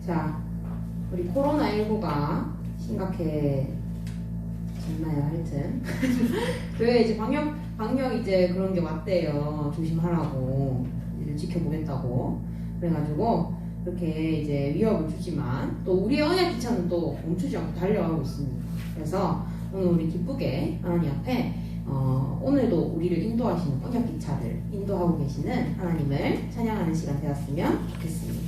자, 우리 코로나19가 심각해졌나요? 하여튼 교회 이제 방역 이제 그런 게 왔대요. 조심하라고, 이제 지켜보겠다고. 그래가지고 그렇게 이제 위협을 주지만 또 우리의 언약 기차는 또 멈추지 않고 달려가고 있습니다. 그래서 오늘 우리 기쁘게 하나님 앞에 오늘도 우리를 인도하시는 언약 기차를 인도하고 계시는 하나님을 찬양하는 시간 되었으면 좋겠습니다.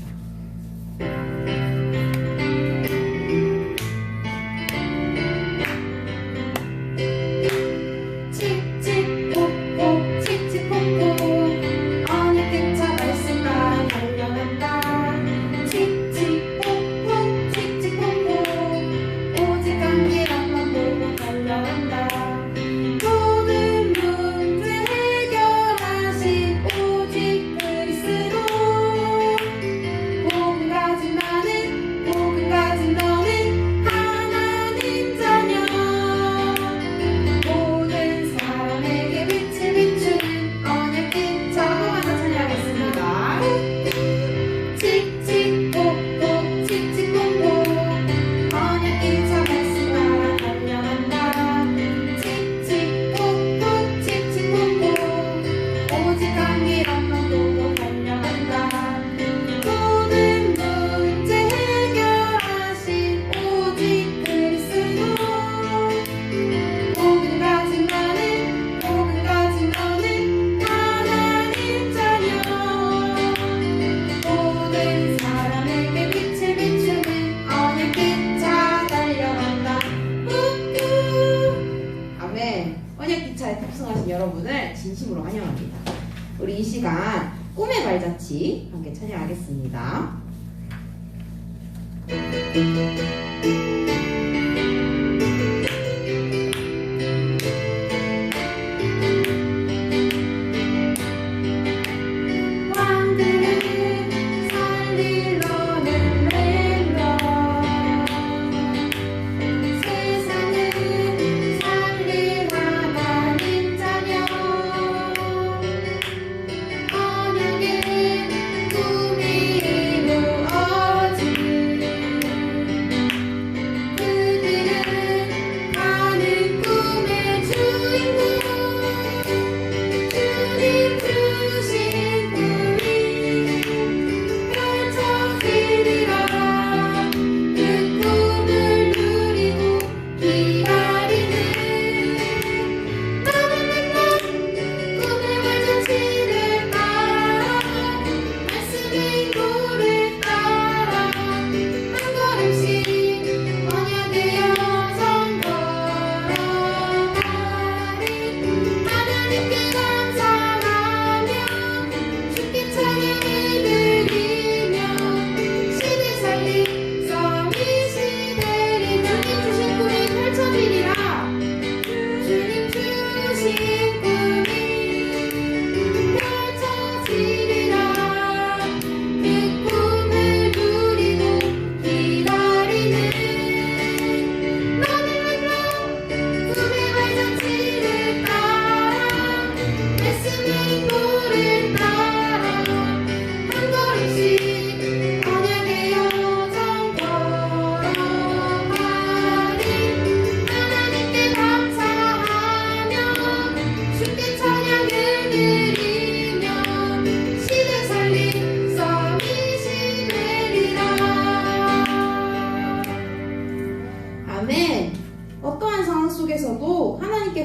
여러분을 진심으로 환영합니다. 우리 이 시간 꿈의 발자취 함께 찬양하겠습니다.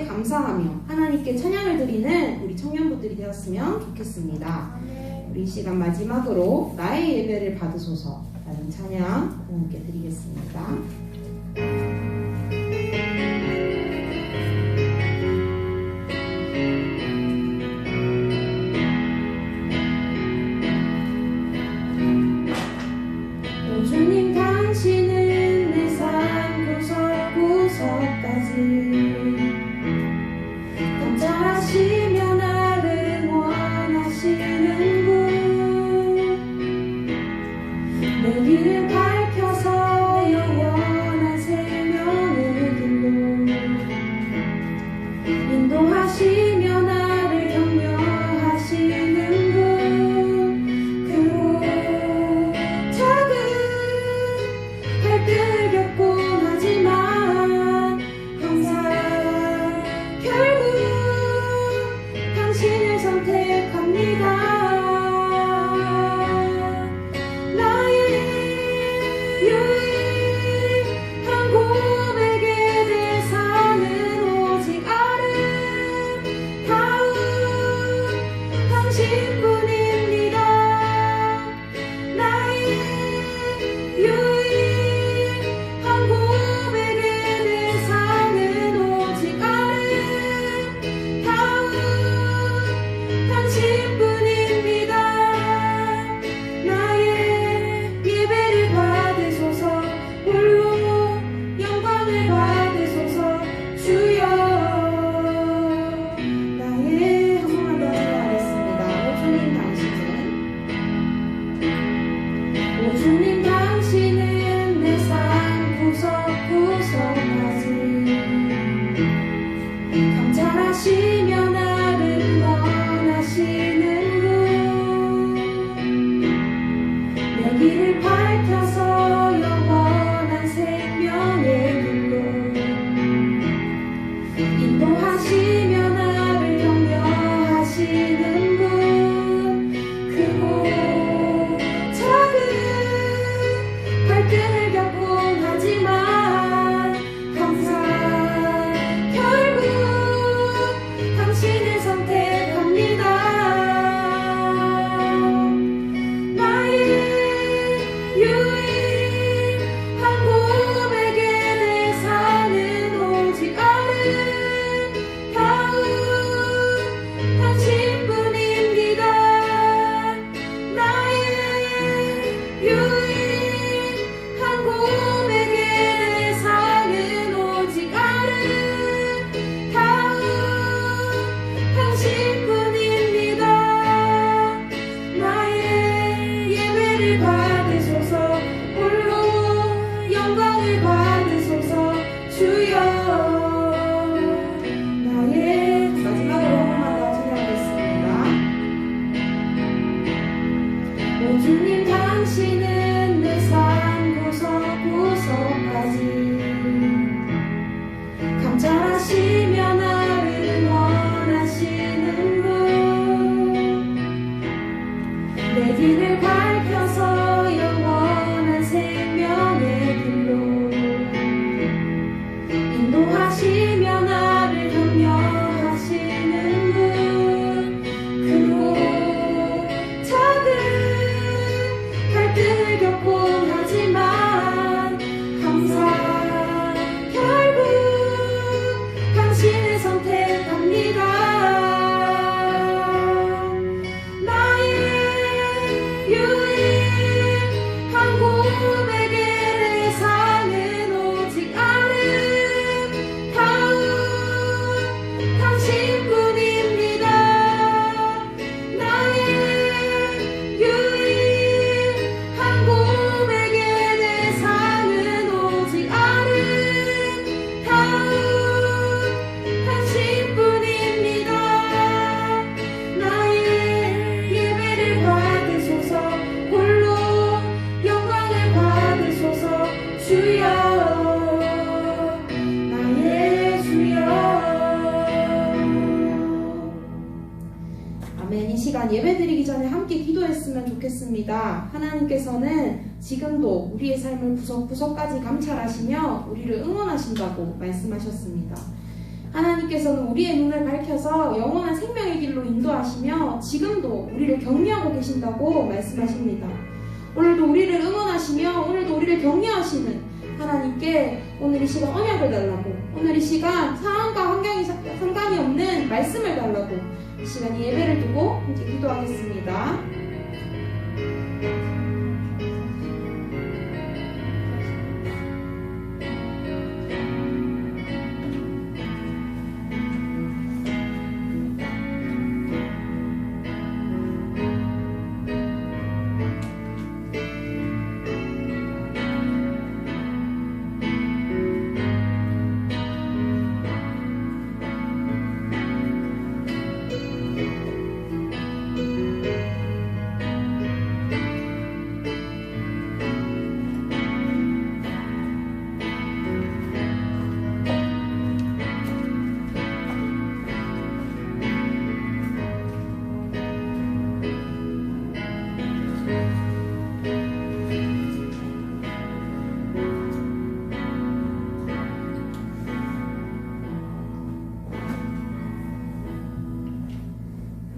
감사하며 하나님께 찬양을 드리는 우리 청년부들이 되었으면 좋겠습니다. 우리 이 시간 마지막으로 나의 예배를 받으소서 라는 찬양 함께 드리겠습니다. 주님 당신은 내 삶 구석구석까지 감찰하시며 나를 원하시는 분 내 길을 밝혀서 영원한 생명의 길로 인도하시며 나를 격려하시는 분 그 작은 내 길을 밝혀서 영원한 생명의 길로 인도하시며 나를 격려하시는 분, 크고 작은 갈등을 겪곤 하지만 항상 결국 당신을 선택합니다. 나의 유일한 고백에 내 삶은 오직 아름다운 당신뿐입니다. 나의 유일한 고백에 내 삶은 오직 아름다운 당신뿐입니다. 나의 예배를 받으소서, 홀로 영광을 받으소서 주여. 나의 마지막으로 한 번만 더 찬양하겠습니다. 오 주님, 당신은 내 삶 구석구석까지 감찰하시며 나를 원하시는 분, 내 길을 밝혀서 영원한 생명의 길로 인도하시며 나를 격려하시는 분, 크고 작은 갈등을 겪곤 하지만 항상 결국 당신을 선택합니다. 나의 유일한 고백에 내 삶은 오직 아름다운 당신뿐입니다. 나의 유일한 고백에 내 삶은 오직 아름다운 당신뿐입니다. 나의 예배를 받으소서, 홀로 영광을 받으소서 주여. 나의 주여. 아멘. 이 시간 예배드리기 전에 함께 기도했으면 좋겠습니다. 하나님께서는 지금도 우리의 삶을 구석구석까지 감찰하시며 우리를 응원하신다고 말씀하셨습니다. 하나님께서는 우리의 눈을 밝혀서 영원한 생명의 길로 인도하시며 지금도 우리를 격려하고 계신다고 말씀하십니다. 오늘도 우리를 응원하시며 오늘도 우리를 격려하시는 하나님께 오늘 이 시간 언약을 달라고, 오늘 이 시간 상황과 환경이 상관이 없는 말씀을 달라고 이 시간 예배를 두고 함께 기도하겠습니다.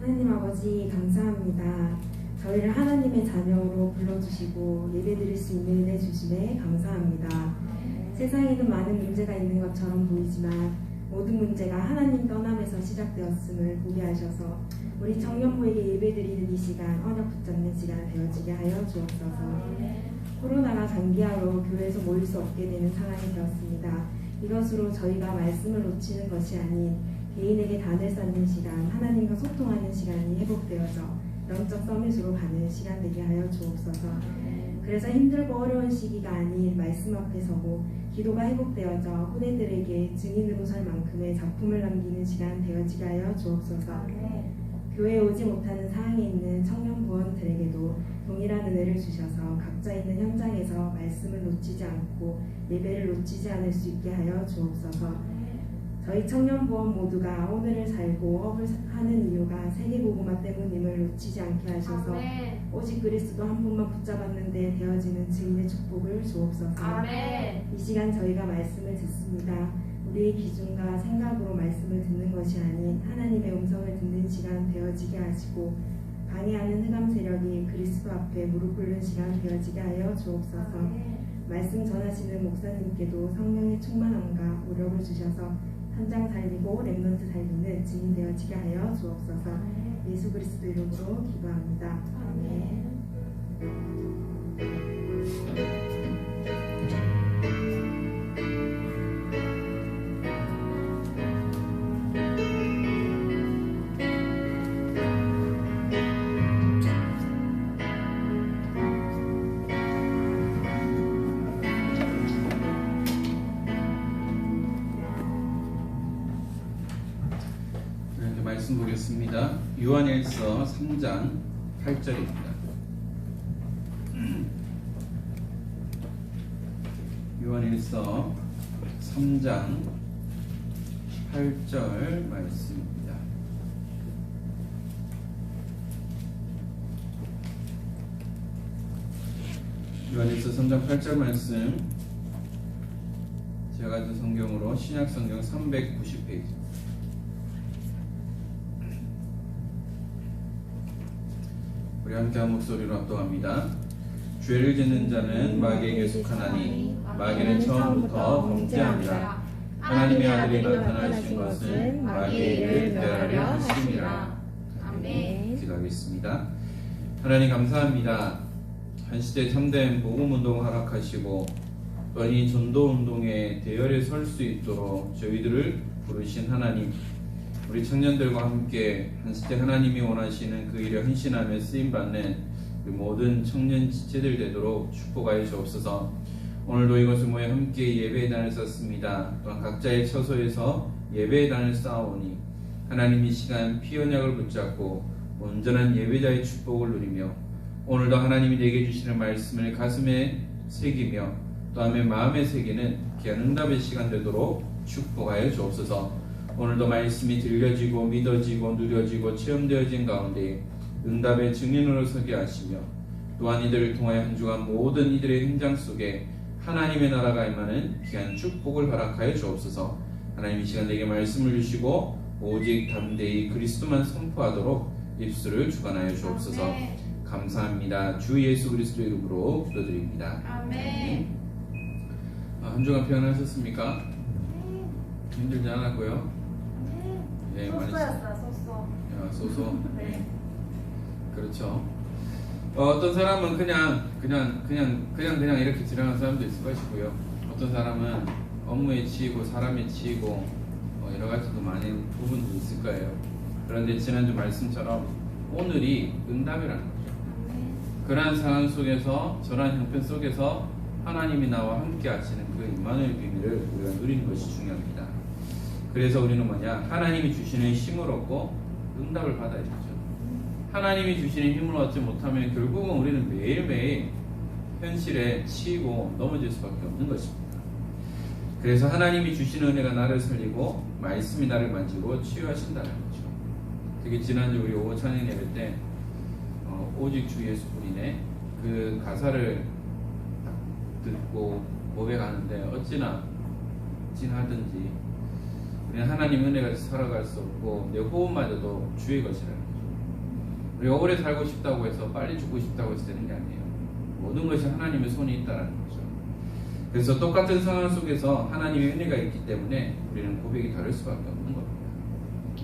하나님 아버지 감사합니다. 저희를 하나님의 자녀로 불러주시고 예배드릴 수 있는 은혜 주심에 감사합니다. 세상에는 많은 문제가 있는 것처럼 보이지만 모든 문제가 하나님 떠남에서 시작되었음을 보게 하셔서 우리 청년부에게 예배드리는 이 시간 언약 붙잡는 시간 되어지게 하여 주옵소서. 코로나가 장기화로 교회에서 모일 수 없게 되는 상황이 되었습니다. 이것으로 저희가 말씀을 놓치는 것이 아닌 개인에게 단을 쌓는 시간, 하나님과 소통하는 시간이 회복되어져 영적 서밋으로 가는 시간 되게 하여 주옵소서. 그래서 힘들고 어려운 시기가 아닌 말씀 앞에 서고 기도가 회복되어져 후대들에게 증인으로 설 만큼의 작품을 남기는 시간 되어지게 하여 주옵소서. 교회에 오지 못하는 상황에 있는 청년 부원들에게도 동일한 은혜를 주셔서 각자 있는 현장에서 말씀을 놓치지 않고 예배를 놓치지 않을 수 있게 하여 주옵소서. 저희 청년 부원 모두가 오늘을 살고 업을 하는 이유가 세계복음화 때문임을 놓치지 않게 하셔서 아멘. 오직 그리스도 한 분만 붙잡았는데 되어지는 증인의 축복을 주옵소서. 아멘. 이 시간 저희가 말씀을 듣습니다. 우리의 기준과 생각으로 말씀을 듣는 것이 아닌 하나님의 음성을 듣는 시간 되어지게 하시고 방해하는 흑암 세력이 그리스도 앞에 무릎 꿇는 시간 되어지게 하여 주옵소서. 말씀 전하시는 목사님께도 성령의 충만함과 오력을 주셔서 현장 살리고 렘넌트 살리는 증인 되어지게 하여 주옵소서. 예수 그리스도 이름으로 기도합니다. 아멘. 말씀 보겠습니다. 요한일서 3장 8절입니다. 요한일서 3장 8절 말씀입니다. 요한일서 3장 8절 말씀, 제가 가진 성경으로 신약성경 390페이지. 우리 함께 한 목소리로 합독합니다. 죄를 짓는 자는 마귀에게 속하나니 마귀는 처음부터 범죄합니다. 하나님의 아들이 나타나신 것은 마귀를 멸하려 하심이라. 아멘. 기도하겠습니다. 하나님 감사합니다. 한 시대 참된 복음운동 허락하시고 또한 이 전도운동의 대열에 설 수 있도록 저희들을 부르신 하나님, 우리 청년들과 함께 한 시대 하나님이 원하시는 그 일에 헌신하며 쓰임받는 그 모든 청년 지체들 되도록 축복하여 주옵소서. 오늘도 이것을 모여 함께 예배의 단을 쌓습니다. 또한 각자의 처소에서 예배의 단을 쌓아오니 하나님 이 시간 피 언약을 붙잡고 온전한 예배자의 축복을 누리며 오늘도 하나님이 내게 주시는 말씀을 가슴에 새기며 또한 마음에 새기는 귀한 응답의 시간 되도록 축복하여 주옵소서. 오늘도 말씀이 들려지고 믿어지고 누려지고 체험되어진 가운데 응답의 증인으로 서게 하시며 또한 이들을 통하여 한 주간 모든 이들의 행장 속에 하나님의 나라가 임하는 귀한 축복을 허락하여 주옵소서. 하나님 이 시간 내게 말씀을 주시고 오직 담대히 그리스도만 선포하도록 입술을 주관하여 주옵소서. 아멘. 감사합니다. 주 예수 그리스도 이름으로 기도드립니다. 아멘. 한 주간 평안하셨습니까? 힘들지 않았고요. 네, 많이 소소였어요, 소소. 소소. 네. 그렇죠. 어떤 사람은 그냥 이렇게 지나가는 사람도 있을 것이고요. 어떤 사람은 업무에 치이고 사람에 치이고 여러 가지도 많은 부분도 있을 거예요. 그런데 지난주 말씀처럼 오늘이 응답이라는 거죠. 그러한 상황 속에서 저러한 형편 속에서 하나님이 나와 함께 하시는 그 임마누엘 비밀을 우리가 누리는 것이 중요합니다. 그래서 우리는 뭐냐? 하나님이 주시는 힘을 얻고 응답을 받아야 되죠. 하나님이 주시는 힘을 얻지 못하면 결국은 우리는 매일매일 현실에 치이고 넘어질 수밖에 없는 것입니다. 그래서 하나님이 주시는 은혜가 나를 살리고 말씀이 나를 만지고 치유하신다는 거죠. 특히 지난주 우리 오후 찬양 예배 때 오직 주 예수뿐이네 그 가사를 듣고 고백하는데 어찌나 진하든지 우리는 하나님 은혜가 살아갈 수 없고 내 호흡마저도 주의 것이라는 거죠. 우리가 오래 살고 싶다고 해서 빨리 죽고 싶다고 해서 되는 게 아니에요. 모든 것이 하나님의 손이 있다는 거죠. 그래서 똑같은 상황 속에서 하나님의 은혜가 있기 때문에 우리는 고백이 다를 수밖에 없는 겁니다.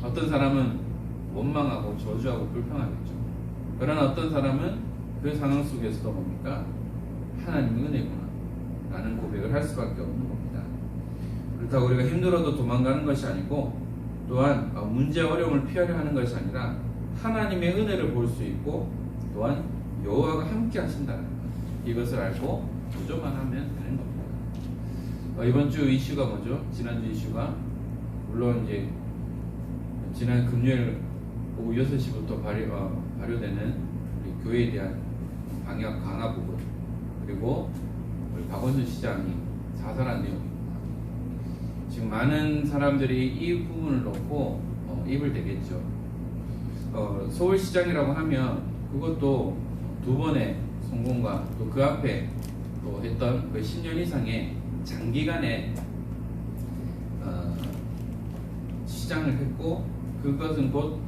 어떤 사람은 원망하고 저주하고 불평하겠죠. 그러나 어떤 사람은 그 상황 속에서도 뭡니까? 하나님의 은혜구나 라는 고백을 할 수밖에 없는 겁니다. 그렇다고 우리가 힘들어도 도망가는 것이 아니고 또한 문제 어려움을 피하려 하는 것이 아니라 하나님의 은혜를 볼 수 있고 또한 여호와가 함께 하신다는 것, 이것을 알고 도전만 하면 되는 겁니다. 이번 주 이슈가 뭐죠? 지난주 이슈가 물론 이제 지난 금요일 오후 6시부터 발효되는 우리 교회에 대한 방역 강화 부분, 그리고 우리 박원순 시장이 자살한 내용입니다. 지금 많은 사람들이 이 부분을 놓고 입을 대겠죠. 서울시장이라고 하면 그것도 두 번의 성공과 또 그 앞에 또 했던 그 10년 이상의 장기간의 시장을 했고, 그것은 곧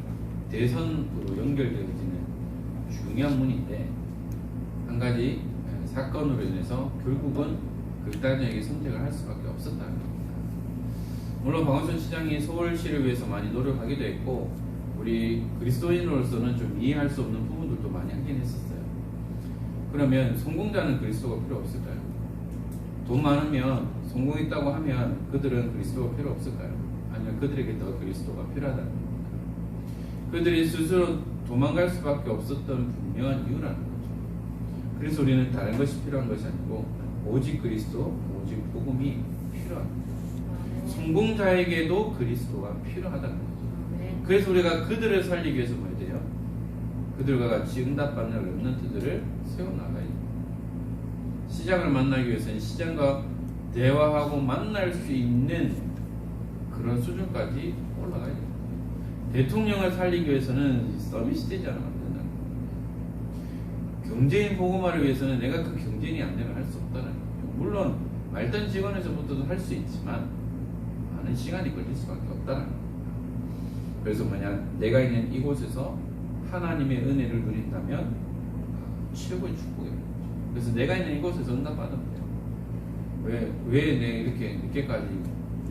대선으로 연결되어지는 중요한 문인데, 한 가지 사건으로 인해서 결국은 극단적인 선택을 할 수밖에 없었다는 겁니다. 물론 박원순 시장이 서울시를 위해서 많이 노력하기도 했고, 우리 그리스도인으로서는 좀 이해할 수 없는 부분들도 많이 하긴 했었어요. 그러면 성공자는 그리스도가 필요 없을까요? 돈 많으면 성공했다고 하면 그들은 그리스도가 필요 없을까요? 아니면 그들에게 더 그리스도가 필요하다는 겁니다. 그들이 스스로 도망갈 수밖에 없었던 분명한 이유라는 거죠. 그래서 우리는 다른 것이 필요한 것이 아니고 오직 그리스도, 오직 복음이 필요합니다. 성공자에게도 그리스도가 필요하다는 거죠. 그래서 우리가 그들을 살리기 위해서 뭐 해야 돼요? 그들과 같이 응답받는 렘넌트들을 세워나가야 돼요. 시장을 만나기 위해서는 시장과 대화하고 만날 수 있는 그런 수준까지 올라가야 돼요. 대통령을 살리기 위해서는 서비스 되지 않으면 안 된다는 거예요. 경제인 복음화를 위해서는 내가 그 경제인이 안 되면 할 수 없다는 거예요. 물론 말단 직원에서부터도 할 수 있지만 많은 시간이 걸릴 수밖에 없다는 거예요. 그래서 만약 내가 있는 이곳에서 하나님의 은혜를 누린다면 최고의 축복입니다. 그래서 내가 있는 이곳에서 응답받으면 돼요. 왜 내가 이렇게 늦게까지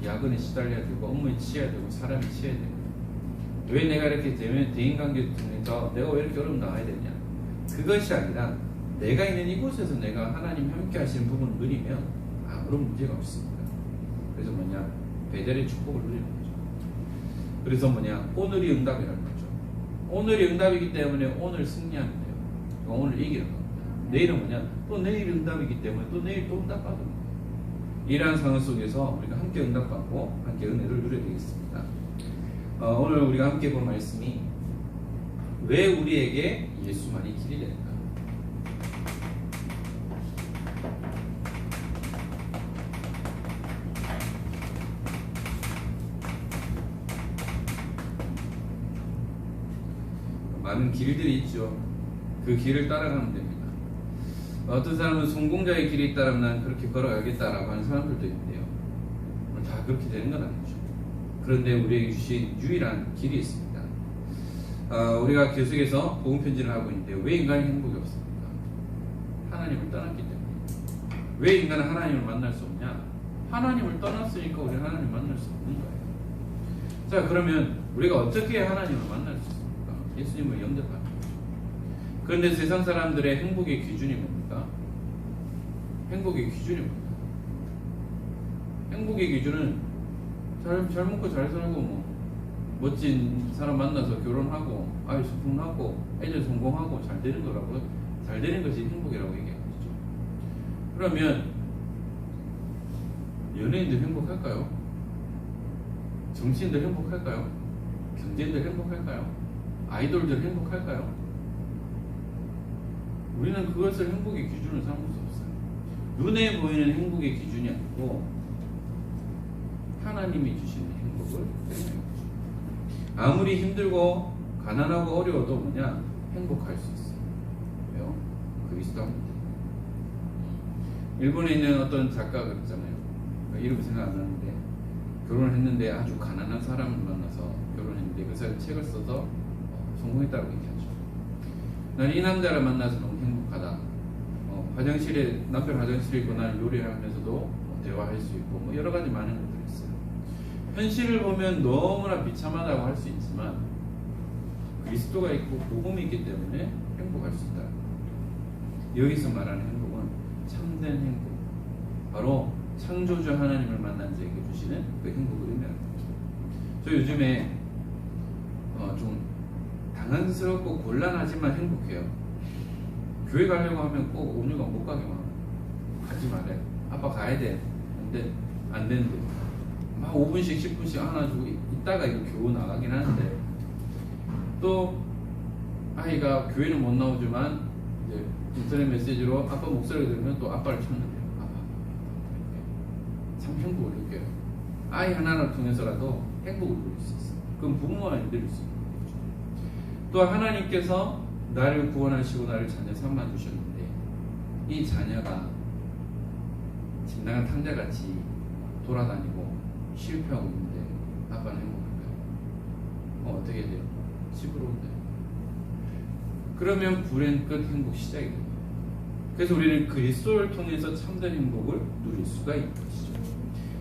야근에 시달려야 되고 업무에 치여야 되고 사람이 치여야 되고, 왜 내가 이렇게 대인관계 통해서 내가 왜 이렇게 어려움 나와야 되냐? 그것이 아니라 내가 있는 이곳에서 내가 하나님 함께 하시는 부분을 누리면 아무런 문제가 없습니다. 그래서 뭐냐? 배달의 축복을 누리는 거죠. 그래서 뭐냐? 오늘이 응답이라는 거죠. 오늘이 응답이기 때문에 오늘 승리하면 돼요. 오늘 이기는 겁니다. 내일은 뭐냐? 또 내일 응답이기 때문에 또 내일 또 응답받는 거예요. 이러한 상황 속에서 우리가 함께 응답받고 함께 은혜를 누려야 되겠습니다. 오늘 우리가 함께 볼 말씀이 왜 우리에게 예수만이 길이 될까? 많은 길들이 있죠. 그 길을 따라가면 됩니다. 어떤 사람은 성공자의 길이 있다면 난 그렇게 걸어가겠다라고 하는 사람들도 있는데요. 다 그렇게 되는 건 아니죠. 그런데 우리에게 주신 유일한 길이 있습니다. 우리가 계속해서 복음 편지를 하고 있는데 왜 인간이 행복이 없습니까? 하나님을 떠났기 때문에. 왜 인간은 하나님을 만날 수 없냐? 하나님을 떠났으니까 우리는 하나님을 만날 수 없는 거예요. 자, 그러면 우리가 어떻게 하나님을 만날 수 있습니까? 예수님을 영접하는 거죠. 그런데 세상 사람들의 행복의 기준이 뭡니까? 행복의 기준이 뭡니까? 행복의 기준은 잘 먹고 잘 살고 뭐 멋진 사람 만나서 결혼하고 아이 소풍하고 애들 성공하고 잘 되는 거라고, 잘 되는 것이 행복이라고 얘기하는 거죠. 그러면 연예인들 행복할까요? 정치인들 행복할까요? 경제인들 행복할까요? 아이돌들 행복할까요? 우리는 그것을 행복의 기준으로 삼을 수 없어요. 눈에 보이는 행복의 기준이 아니고 하나님이 주시는 행복을 얘기하는 거죠. 아무리 힘들고 가난하고 어려워도 뭐냐? 행복할 수 있어요. 왜요? 그리스도 합니다. 일본에 있는 어떤 작가가 있잖아요. 이름이 생각 안 나는데 결혼을 했는데 아주 가난한 사람을 만나서 결혼했는데 그 사람이 책을 써서 성공했다고 얘기하죠. 난 이 남자를 만나서 너무 행복하다. 화장실에 남편 화장실에 있고 나는 요리하면서도 대화할 수 있고 뭐 여러 가지 많은 것들이 있어요. 현실을 보면 너무나 비참하다고 할 수 있지만 그리스도가 있고 복음이 있기 때문에 행복할 수 있다. 여기서 말하는 행복은 참된 행복, 바로 창조주 하나님을 만난 자에게 주시는 그 행복을 의미하는 거죠. 저 요즘에 좀 당황스럽고 곤란하지만 행복해요. 교회 가려고 하면 꼭 오늘가 못 가게 막 가지 말래. 아빠 가야 돼. 근데 안 되는데 막 5분씩 10분씩 안아주고 있다가 이거 교우 나가긴 하는데 또 아이가 교회는 못 나오지만 이제 인터넷 메시지로 아빠 목소리를 들으면 또 아빠를 찾는데요. 아빠. 참 행복을 느껴요. 아이 하나를 통해서라도 행복을 누릴 수 있어요. 그건 부모가 누릴 수 있는 거죠. 또 하나님께서 나를 구원하시고 나를 자녀 삼아 주셨는데 이 자녀가 진당한 탕자같이 돌아다니고 실패하고 있는데 아빠는 행복할까요? 어떻게 돼요? 시부러운데. 그러면 불행 끝 행복 시작이 됩니다. 그래서 우리는 그리스도를 통해서 참된 행복을 누릴 수가 있는 것이죠.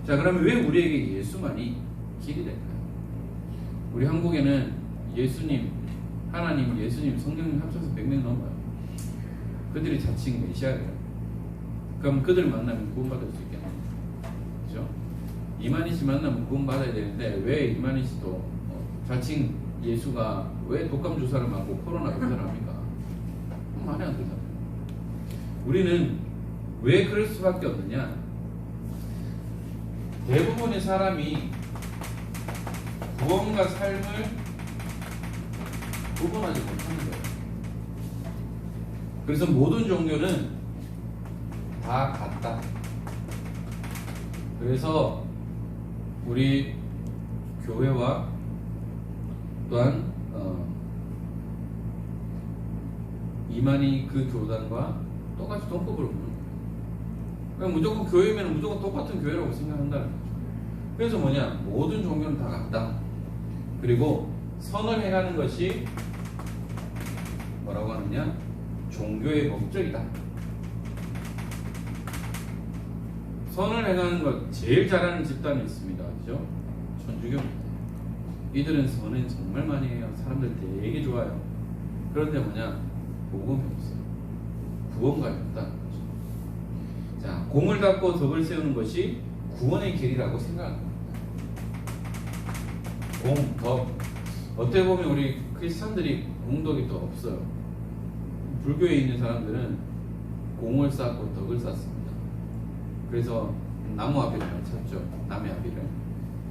자, 그러면 왜 우리에게 예수만이 길이 될까요? 우리 한국에는 예수님, 하나님, 예수님, 성령님 합쳐서 100명 넘어요. 그들이 자칭 메시아래요. 그럼 그들 만나면 구원받을 수 있겠나요? 그죠? 이만희 씨 만나면 구원받아야 되는데 왜 이만희 씨도 자칭 예수가 왜 독감 주사를 맞고 코로나 주사를 합니까? 말이 안 되잖아요. 우리는 왜 그럴 수밖에 없느냐? 대부분의 사람이 구원과 삶을 구분하지 못하는 거예요. 그래서 모든 종교는 다 같다. 그래서 우리 교회와 또한 이만희 그 교단과 똑같이 동급으로 보는 거예요. 그러니까 무조건 교회면 무조건 똑같은 교회라고 생각한다는 거죠. 그래서 뭐냐? 모든 종교는 다 같다. 그리고 선을 행하는 것이 뭐라고 하느냐? 종교의 목적이다. 선을 행하는 것 제일 잘하는 집단이 있습니다. 그죠? 천주교입니다. 이들은 선을 정말 많이 해요. 사람들 되게 좋아요. 그런데 뭐냐? 복음이 없어요. 구원감이 없다는 거죠. 자, 공을 닦고 덕을 세우는 것이 구원의 길이라고 생각하는 겁니다. 공, 덕. 어떻게 보면 우리 크리스찬들이 공덕이 또 없어요. 불교에 있는 사람들은 공을 쌓고 덕을 쌓습니다. 그래서 나무 아비를 많이 찾죠. 남의 아비를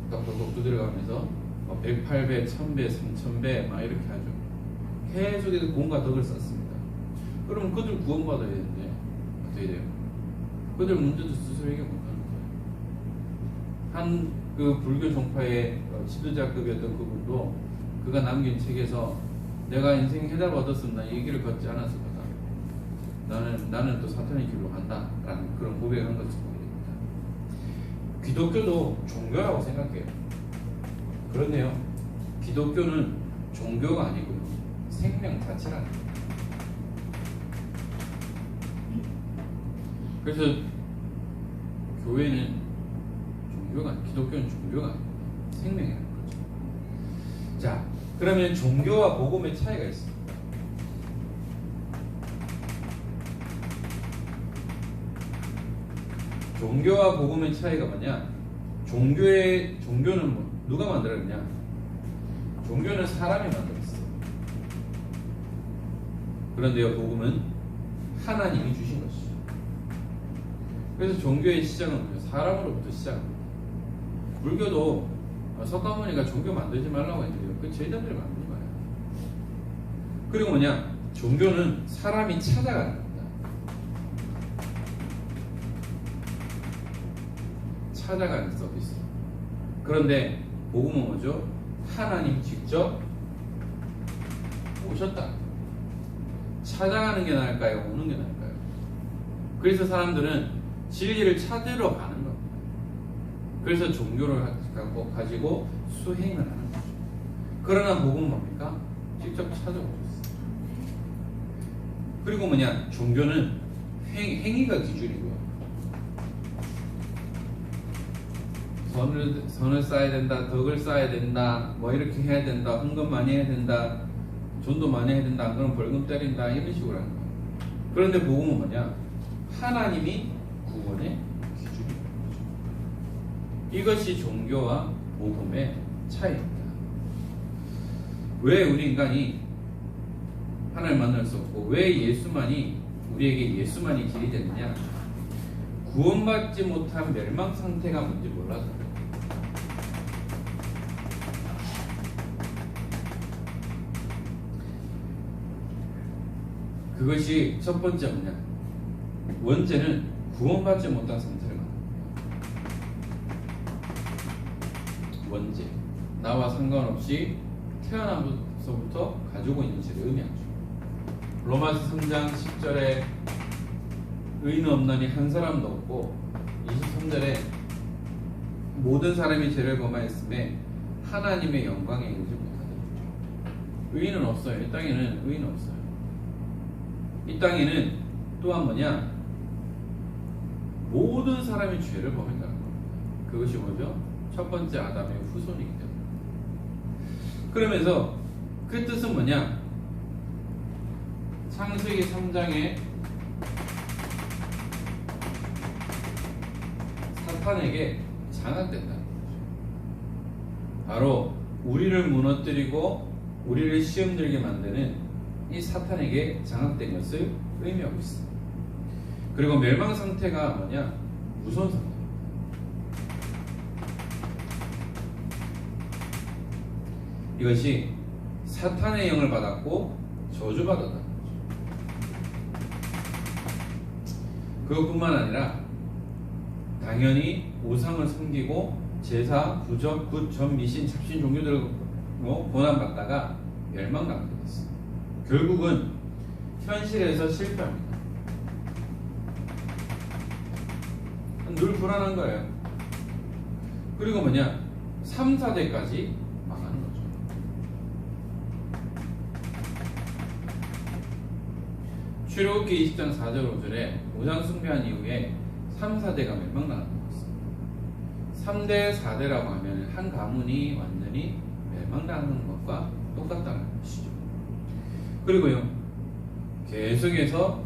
똑똑똑 두드려가면서 108배, 1000배, 3000배 막 이렇게 하죠. 계속해서 공과 덕을 쌓습니다. 그러면 그들 구원받아야 되는데 어떻게 돼요? 그들 문제도 스스로 해결 못하는 거예요. 한 그 불교 종파의 지도자급이었던 그분도 그가 남긴 책에서 내가 인생 해답 얻었으면 난 이 길을 걷지 않았을 거다. 나는 또 사탄의 길로 간다. 라는 그런 고백을 한 것을 보게 됩니다. 기독교도 종교라고 생각해요. 그런데요, 기독교는 종교가 아니고요, 생명 자체라는 거예요. 그래서 교회는 종교가 아니고, 기독교는 종교가 아니고 생명이라는 거죠. 자, 그러면 종교와 복음의 차이가 있습니다. 종교와 복음의 차이가 뭐냐? 종교는 누가 만들었냐? 종교는 사람이 만들었어. 그런데요, 복음은 하나님이 주신 것이죠. 그래서 종교의 시작은 뭐예요? 사람으로부터 시작합니다. 불교도 석가모니가 종교 만들지 말라고 했는데요, 그 제자들이 만들지 마요. 그리고 뭐냐? 종교는 사람이 찾아가는 겁니다. 찾아가는 서비스. 그런데 복음은 뭐죠? 하나님 직접 오셨다. 찾아가는 게 나을까요? 오는 게 나을까요? 그래서 사람들은 진리를 찾으러 가는 겁니다. 그래서 종교를 가지고 수행을 하는 거죠. 그러나 복음은 뭡니까? 직접 찾아오셨어요. 그리고 뭐냐? 종교는 행위가 기준이고요. 선을 쌓아야 된다, 덕을 쌓아야 된다, 뭐 이렇게 해야 된다, 헌금 많이 해야 된다, 전도 많이 해야 된다, 안 그러면 벌금 때린다, 이런 식으로 하는 거예요. 그런데 복음은 뭐냐? 하나님이 구원의 기준입니다. 이것이 종교와 복음의 차이입니다. 왜 우리 인간이 하나님 만날 수 없고, 왜 우리에게 예수만이 길이 되느냐? 구원받지 못한 멸망 상태가 뭔지 몰라서 그래요. 그것이 첫 번째 뭐냐? 원죄는 구원받지 못한 상태를 말합니다. 원죄. 나와 상관없이 태어나면서부터 가지고 있는 죄를 의미하죠. 로마서 3장 10절에 의인은 없나니 한 사람도 없고 23절에 모든 사람이 죄를 범하였음에 하나님의 영광에 이르지 못하더라. 의인은 없어요. 이 땅에는 의인은 없어요. 이 땅에는 또한 뭐냐? 모든 사람이 죄를 범한다는 겁니다. 그것이 뭐죠? 첫 번째 아담의 후손이기 때문에. 그러면서 그 뜻은 뭐냐? 창세기 3장에 사탄에게 장악된다는 거죠. 바로 우리를 무너뜨리고 우리를 시험 들게 만드는 이 사탄에게 장악된 것을 의미하고 있습니다. 그리고 멸망 상태가 뭐냐? 무서운 상태. 이것이 사탄의 영을 받았고 저주받았다는 거죠. 그것뿐만 아니라 당연히 우상을 섬기고 제사, 부적, 굿, 전, 미신, 잡신 종교들로 고난받다가 멸망당하게 됐어요. 결국은 현실에서 실패합니다. 늘 불안한 거예요. 그리고 뭐냐? 3, 4대까지 망하는 거죠. 출애굽기 20장 4절 5절에 우상 숭배한 이후에 3, 4대가 멸망당하는 거였습니다. 3대, 4대라고 하면 한 가문이 완전히 멸망당하는 것과 똑같다는 것이죠. 그리고요, 계속해서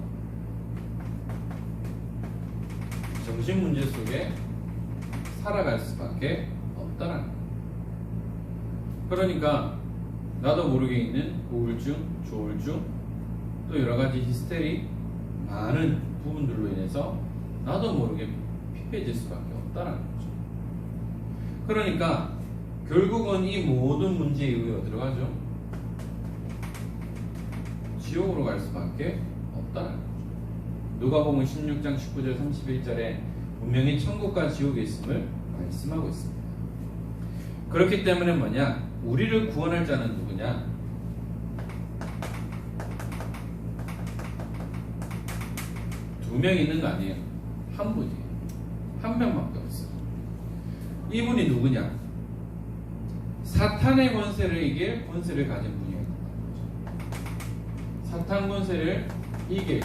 정신 문제 속에 살아갈 수밖에 없다라는 거예요. 그러니까 나도 모르게 있는 우울증, 조울증, 또 여러 가지 히스테리 많은 부분들로 인해서 나도 모르게 피폐해질 수밖에 없다라는 거죠. 그러니까 결국은 이 모든 문제에 의해 어디로 가죠? 지옥으로 갈 수밖에 없다는 거죠. 누가복음 16장 19절 31절에 분명히 천국과 지옥이 있음을 말씀하고 있습니다. 그렇기 때문에 뭐냐? 우리를 구원할 자는 누구냐? 두 명 있는 거 아니에요. 한 분이에요. 한 명밖에 없어요. 이분이 누구냐? 사탄의 권세를 이길 권세를 가진 분이에요. 사탄 권세를 이길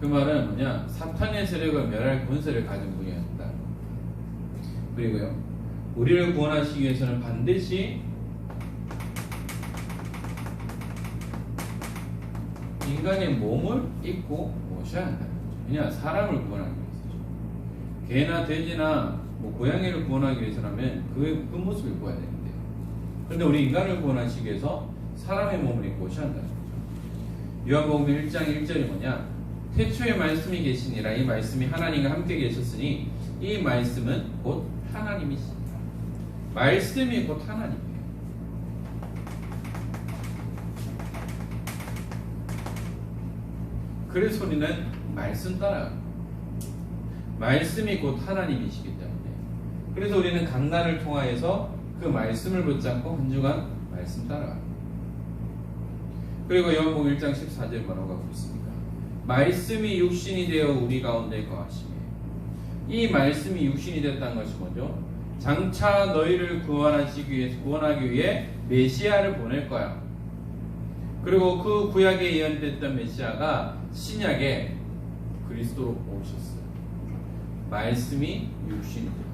그 말은 뭐냐? 사탄의 세력을 멸할 권세를 가진 분이었다. 그리고요, 우리를 구원하시기 위해서는 반드시 인간의 몸을 입고 오셔야 한다는 거죠. 그냥 사람을 구원하기 위해서죠. 개나 돼지나 고양이를 구원하기 위해서라면 그 모습을 입고 와야 되는데요. 그런데 우리 인간을 구원하시기 위해서 사람의 몸을 입고 오셔야 한다는 거죠. 요한복음 1장 1절이 뭐냐? 태초에 말씀이 계시니라. 이 말씀이 하나님과 함께 계셨으니 이 말씀은 곧 하나님이시니라. 말씀이 곧 하나님이에요. 그래서 우리는 말씀 따라갑니다. 말씀이 곧 하나님이시기 때문에. 그래서 우리는 강단을 통하여서 그 말씀을 붙잡고 한 주간 말씀 따라갑니다. 그리고 요한복음 1장 14절 뭐라고 하고 있습니까? 말씀이 육신이 되어 우리 가운데 거하시며. 이 말씀이 육신이 됐다는 것이 뭐죠? 장차 너희를 구원하기 위해 메시아를 보낼 거야. 그리고 그 구약에 예언됐던 메시아가 신약에 그리스도로 오셨어요. 말씀이 육신이 되었어요.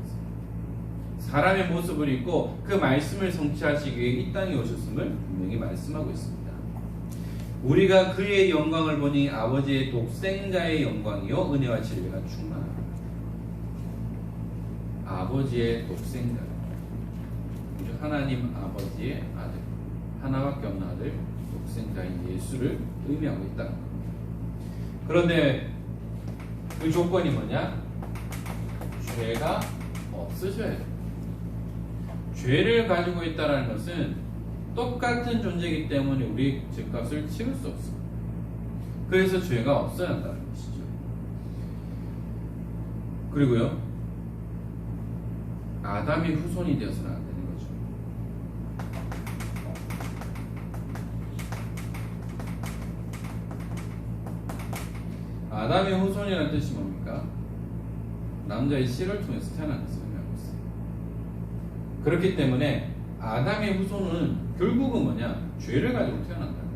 사람의 모습을 입고 그 말씀을 성취하시기 위해 이 땅에 오셨음을 분명히 말씀하고 있습니다. 우리가 그의 영광을 보니 아버지의 독생자의 영광이요 은혜와 진리가 충만하다. 아버지의 독생자, 하나님 아버지의 아들, 하나밖에 없는 아들, 독생자인 예수를 의미하고 있다는 겁니다. 그런데 그 조건이 뭐냐? 죄가 없으셔야 돼요. 죄를 가지고 있다는 것은 똑같은 존재이기 때문에 우리 죄값을 치를 수 없어. 그래서 죄가 없어야 한다는 것이죠. 그리고요, 아담의 후손이 되어서는 안 되는 거죠. 아담의 후손이라는 뜻이 뭡니까? 남자의 씨를 통해서 태어난 것을 의미하고 있어요. 그렇기 때문에 아담의 후손은 결국은 뭐냐? 죄를 가지고 태어난다는 거예요.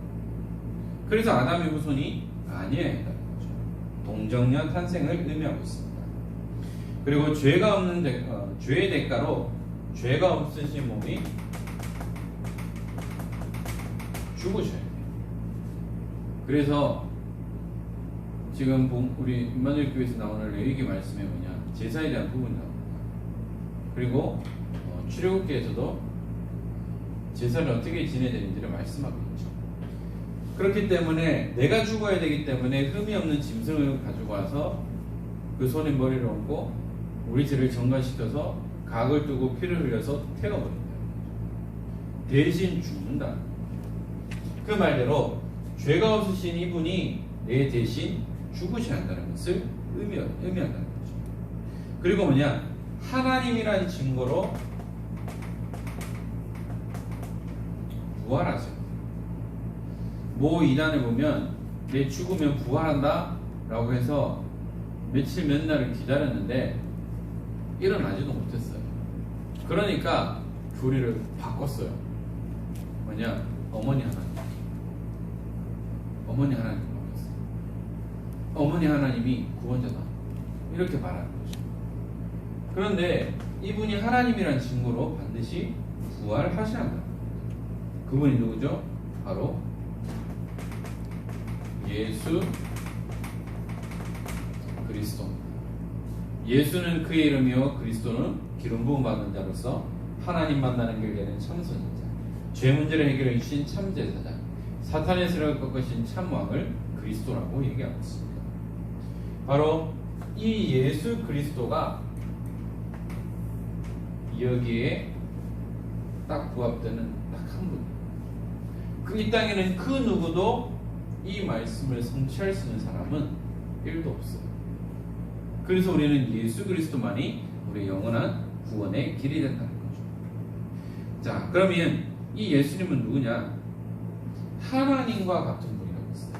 그래서 아담의 후손이 아니어야 한다는 거죠. 동정녀 탄생을 의미하고 있습니다. 그리고 죄가 없는 죄의 대가로 죄가 없으신 몸이 죽으셔야 돼요. 그래서 지금 우리 임마누엘 교회에서 나오는 레위기 말씀에 뭐냐? 제사에 대한 부분이 나옵니다. 그리고 출애굽기에서도 제사를 어떻게 지내야 되는지를 말씀하고 있죠. 그렇기 때문에 내가 죽어야 되기 때문에 흠이 없는 짐승을 가지고 와서 그 손에 머리를 얹고 우리 죄를 정관시켜서 각을 두고 피를 흘려서 태워버린다. 대신 죽는다. 그 말대로 죄가 없으신 이분이 내 대신 죽으셔야 한다는 것을 의미한다는 거죠. 그리고 뭐냐? 하나님이란 증거로 부활하죠. 모 이단을 보면 내 죽으면 부활한다 라고 해서 며칠 몇 날을 기다렸는데 일어나지도 못했어요. 그러니까 교리를 바꿨어요. 뭐냐? 어머니 하나님 바꿨어요. 어머니 하나님이 구원자다 이렇게 말하는 거죠. 그런데 이분이 하나님이란 증거로 반드시 부활하셔야 한다. 그분이 누구죠? 바로 예수 그리스도입니다. 예수는 그의 이름이요 그리스도는 기름 부음 받는 자로서 하나님 만나는 길 되는 참선인자, 죄 문제를 해결해 주신 참제사자, 사탄의 세력을 꺾으신 참왕을 그리스도라고 얘기하고 있습니다. 바로 이 예수 그리스도가 여기에 딱 부합되는 딱 한 분. 이 땅에는 그 누구도 이 말씀을 성취할 수 있는 사람은 1도 없어요. 그래서 우리는 예수 그리스도만이 우리의 영원한 구원의 길이 된다는 거죠. 자, 그러면 이 예수님은 누구냐? 하나님과 같은 분이라고 했어요.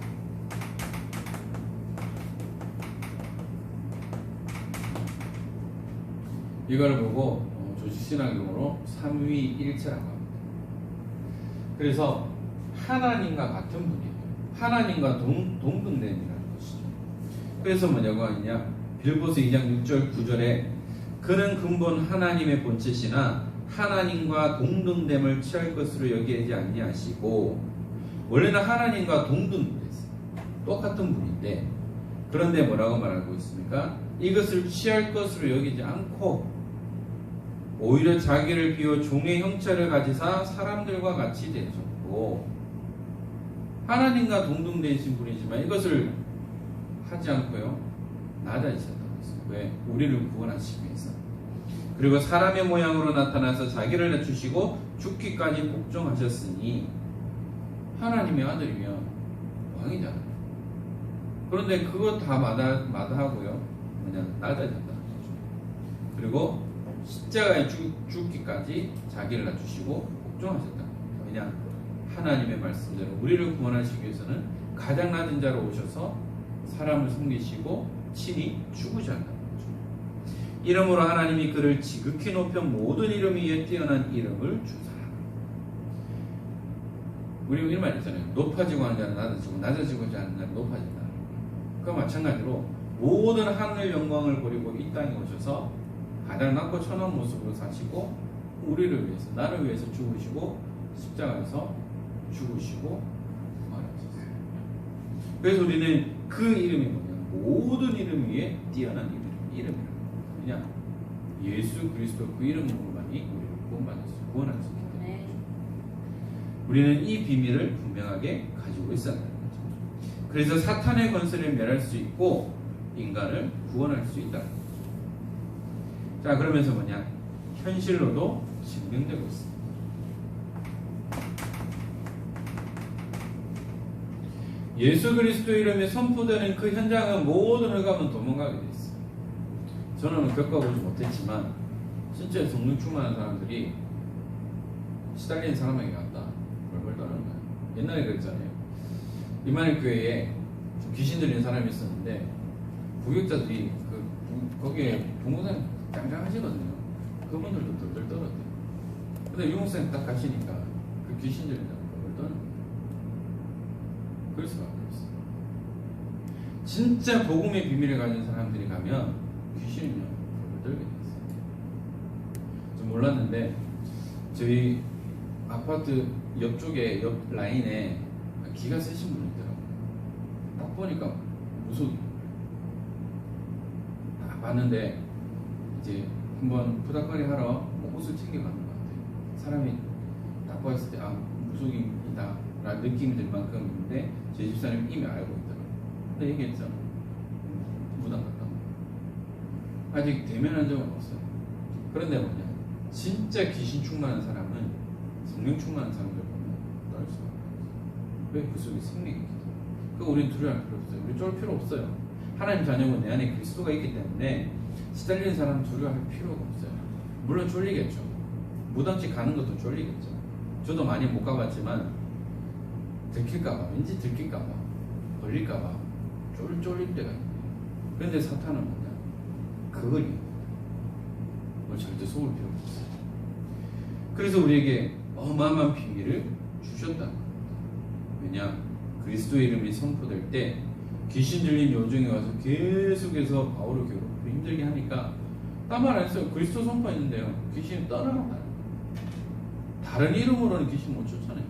이걸 보고 조직신학용어로 삼위일체라고 합니다. 그래서 하나님과 같은 분이에요. 하나님과 동등됨이라는 것이죠. 그래서 뭐냐고 하느냐? 빌보서 2장 6절 9절에 그는 근본 하나님의 본체시나 하나님과 동등됨을 취할 것으로 여기지 아니하시고, 원래는 하나님과 동등됐어요. 똑같은 분인데, 그런데 뭐라고 말하고 있습니까? 이것을 취할 것으로 여기지 않고 오히려 자기를 비워 종의 형체를 가지사 사람들과 같이 되셨고, 하나님과 동등되신 분이지만 이것을 하지 않고요 낮아지셨다고 했어요. 왜? 우리를 구원하시기 위해서. 그리고 사람의 모양으로 나타나서 자기를 낮추시고 죽기까지 복종하셨으니, 하나님의 아들이면 왕이잖아요. 그런데 그거 다 마다하고요 그냥 낮아졌다는 거죠. 그리고 십자가에 죽기까지 자기를 낮추시고 복종하셨다는 겁니다. 왜냐? 하나님의 말씀대로 우리를 구원하시기 위해서는 가장 낮은 자로 오셔서 사람을 섬기시고 친히 죽으셔야 한다는 거죠. 이름으로 하나님이 그를 지극히 높여 모든 이름 위에 뛰어난 이름을 주사. 우리 이런 말 있잖아요. 높아지고 하는 자는 낮아지고, 낮아지고 하는 자는 높아진다. 그와 마찬가지로 모든 하늘 영광을 버리고 이 땅에 오셔서 가장 낮고 천한 모습으로 사시고 우리를 위해서, 나를 위해서 죽으시고 십자가에서 죽으시고 부활하셨어요. 그래서 우리는 그 이름이 뭐냐? 모든 이름 위에 뛰어난 이름이라는 거예요. 그냥 예수 그리스도 그 이름으로만이 우리를 구원할 수 있기 때문에 우리는 이 비밀을 분명하게 가지고 있어야 한다는 거죠. 그래서 사탄의 권세를 멸할 수 있고 인간을 구원할 수 있다는 거죠. 자, 그러면서 뭐냐? 현실로도 증명되고 있습니다. 예수 그리스도 이름이 선포되는 그 현장은 모든 흑암은 도망가게 돼 있어요. 저는 겪어보지 못했지만 진짜 성령 충만한 사람들이 시달리는 사람에게 갔다 벌벌 떠는 거예요. 옛날에 그랬잖아요. 이만희 교회에 좀 귀신 들린 사람이 있었는데 부역자들이 거기에 부모님 짱짱하시거든요. 그분들도 덜덜 떨었대요. 근데 유목사님 딱 가시니까 그 귀신 들린다고 벌벌 떠는 거예요. 그럴 수밖에 없어요. 진짜 복음의 비밀을 가진 사람들이 가면 귀신이면 벌벌 떨게 돼 있어요. 좀 몰랐는데 저희 아파트 옆쪽에 옆 라인에 기가 세신 분이 있더라고요. 딱 보니까 무속이 딱 봤는데 이제 한번 부닥거리 하러 옷을 챙겨가는 것 같아요. 사람이 딱 보았을 때 무속인이다 라는 느낌이 들 만큼인데 제 집사님 이미 알고 있더라고요. 근데 얘기했죠. 무당 같다고. 아직 대면한 적은 없어요. 그런데 뭐냐, 진짜 귀신 충만한 사람은 성령 충만한 사람들 보면 떨 수가 없어요. 왜? 그 속에 생명이 있거든. 그거 우리는 두려워할 필요 없어요. 우리 쫄 필요 없어요. 하나님 자녀는 내 안에 그리스도가 있기 때문에 시달리는 사람은 두려워할 필요가 없어요. 물론 쫄리겠죠. 무당집 가는 것도 쫄리겠죠. 저도 많이 못 가봤지만 들킬까봐, 왠지 들킬까봐, 걸릴까봐 쫄릴 때가 있네요. 그런데 사탄은 뭐냐? 그걸이 절대 속을 필요가 없어요. 그래서 우리에게 어마어마한 비밀을 주셨다는 겁니다. 왜냐? 그리스도의 이름이 선포될 때 귀신 들린 요정이 와서 계속해서 바울을 괴롭히고 힘들게 하니까 딴 말 안 했어요. 그리스도 선포했는데요. 귀신이 떠나간다. 다른 이름으로는 귀신 못 쫓아내요.